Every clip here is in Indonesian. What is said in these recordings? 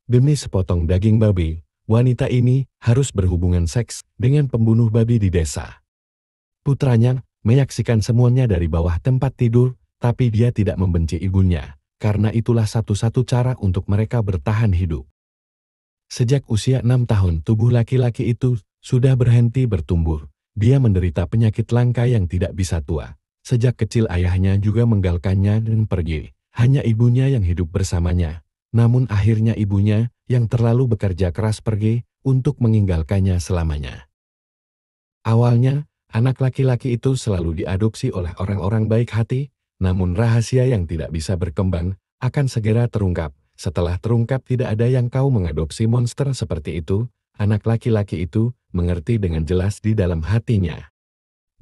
Demi sepotong daging babi, wanita ini harus berhubungan seks dengan pembunuh babi di desa. Putranya menyaksikan semuanya dari bawah tempat tidur, tapi dia tidak membenci ibunya, karena itulah satu-satu cara untuk mereka bertahan hidup. Sejak usia 6 tahun tubuh laki-laki itu sudah berhenti bertumbuh. Dia menderita penyakit langka yang tidak bisa tua. Sejak kecil ayahnya juga meninggalkannya dan pergi. Hanya ibunya yang hidup bersamanya. Namun akhirnya ibunya yang terlalu bekerja keras pergi untuk meninggalkannya selamanya. Awalnya, anak laki-laki itu selalu diadopsi oleh orang-orang baik hati, namun rahasia yang tidak bisa berkembang akan segera terungkap. Setelah terungkap tidak ada yang kau mengadopsi monster seperti itu, anak laki-laki itu mengerti dengan jelas di dalam hatinya.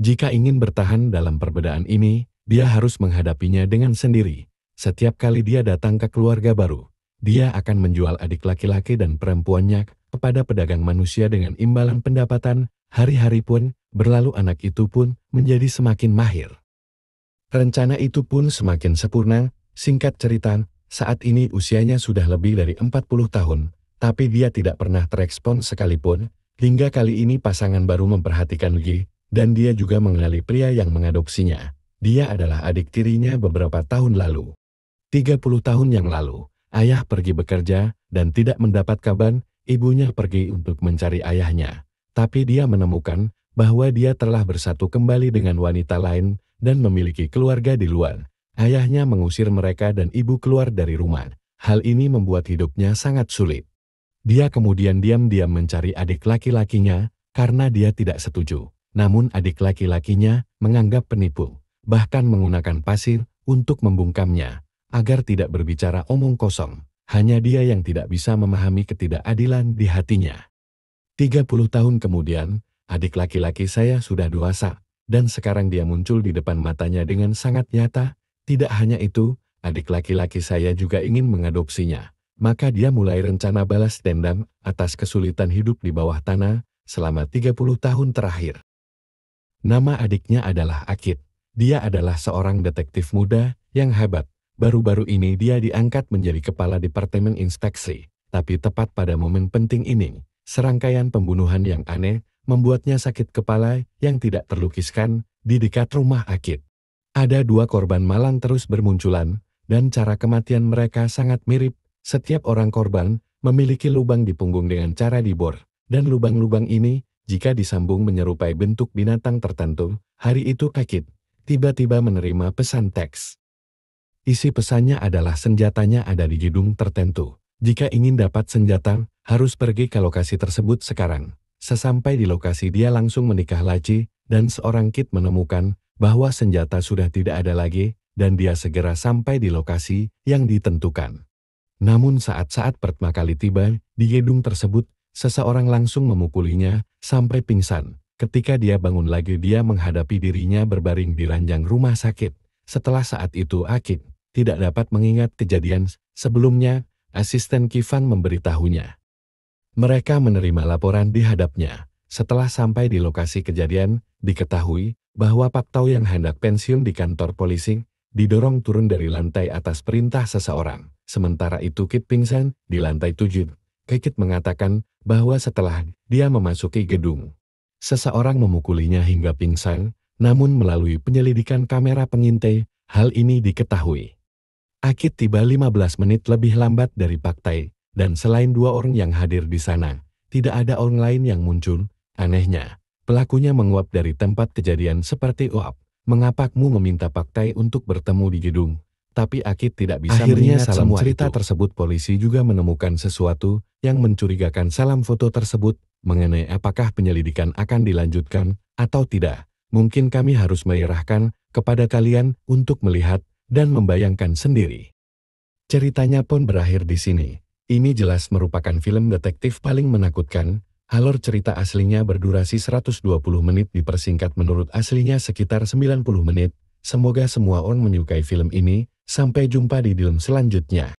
Jika ingin bertahan dalam perbedaan ini, dia harus menghadapinya dengan sendiri. Setiap kali dia datang ke keluarga baru, dia akan menjual adik laki-laki dan perempuannya kepada pedagang manusia dengan imbalan pendapatan. Hari-hari pun berlalu, anak itu pun menjadi semakin mahir. Rencana itu pun semakin sempurna. Singkat cerita, saat ini usianya sudah lebih dari 40 tahun, tapi dia tidak pernah terespon sekalipun. Hingga kali ini pasangan baru memperhatikan Gi, dan dia juga mengenali pria yang mengadopsinya. Dia adalah adik tirinya beberapa tahun lalu. 30 tahun yang lalu, ayah pergi bekerja dan tidak mendapat kabar. Ibunya pergi untuk mencari ayahnya. Tapi dia menemukan bahwa dia telah bersatu kembali dengan wanita lain dan memiliki keluarga di luar. Ayahnya mengusir mereka dan ibu keluar dari rumah. Hal ini membuat hidupnya sangat sulit. Dia kemudian diam-diam mencari adik laki-lakinya karena dia tidak setuju. Namun adik laki-lakinya menganggap penipu, bahkan menggunakan pasir untuk membungkamnya, agar tidak berbicara omong kosong. Hanya dia yang tidak bisa memahami ketidakadilan di hatinya. 30 tahun kemudian, adik laki-laki saya sudah dewasa, dan sekarang dia muncul di depan matanya dengan sangat nyata. Tidak hanya itu, adik laki-laki saya juga ingin mengadopsinya. Maka dia mulai rencana balas dendam atas kesulitan hidup di bawah tanah selama 30 tahun terakhir. Nama adiknya adalah Akid. Dia adalah seorang detektif muda yang hebat. Baru-baru ini dia diangkat menjadi kepala Departemen Inspeksi. Tapi tepat pada momen penting ini, serangkaian pembunuhan yang aneh membuatnya sakit kepala yang tidak terlukiskan di dekat rumah Akid. Ada 2 korban malang terus bermunculan, dan cara kematian mereka sangat mirip. Setiap orang korban memiliki lubang di punggung dengan cara dibor, dan lubang-lubang ini, jika disambung menyerupai bentuk binatang tertentu. Hari itu Akid tiba-tiba menerima pesan teks. Isi pesannya adalah senjatanya ada di gedung tertentu. Jika ingin dapat senjata, harus pergi ke lokasi tersebut sekarang. Sesampai di lokasi dia langsung menikah lagi, dan seorang Kid menemukan bahwa senjata sudah tidak ada lagi, dan dia segera sampai di lokasi yang ditentukan. Namun saat-saat pertama kali tiba di gedung tersebut, seseorang langsung memukulinya sampai pingsan. Ketika dia bangun lagi, dia menghadapi dirinya berbaring di ranjang rumah sakit. Setelah saat itu Akid tidak dapat mengingat kejadian sebelumnya. Asisten Kifan memberitahunya. Mereka menerima laporan di hadapnya. Setelah sampai di lokasi kejadian, diketahui bahwa Pak Tau yang hendak pensiun di kantor polisi didorong turun dari lantai atas perintah seseorang. Sementara itu Kid pingsan di lantai 7. Kid mengatakan bahwa setelah dia memasuki gedung, seseorang memukulinya hingga pingsan, namun melalui penyelidikan kamera pengintai, hal ini diketahui. Akid tiba 15 menit lebih lambat dari Pak Tai, dan selain 2 orang yang hadir di sana, tidak ada orang lain yang muncul. Anehnya, pelakunya menguap dari tempat kejadian seperti uap. Mengapa kamu meminta Pak Tai untuk bertemu di gedung? Tapi Akid tidak bisa mengingat semua cerita tersebut. Polisi juga menemukan sesuatu yang mencurigakan salam foto tersebut, mengenai apakah penyelidikan akan dilanjutkan atau tidak. Mungkin kami harus menyerahkan kepada kalian untuk melihat dan membayangkan sendiri. Ceritanya pun berakhir di sini. Ini jelas merupakan film detektif paling menakutkan. Alur cerita aslinya berdurasi 120 menit, dipersingkat menurut aslinya sekitar 90 menit. Semoga semua orang menyukai film ini. Sampai jumpa di film selanjutnya.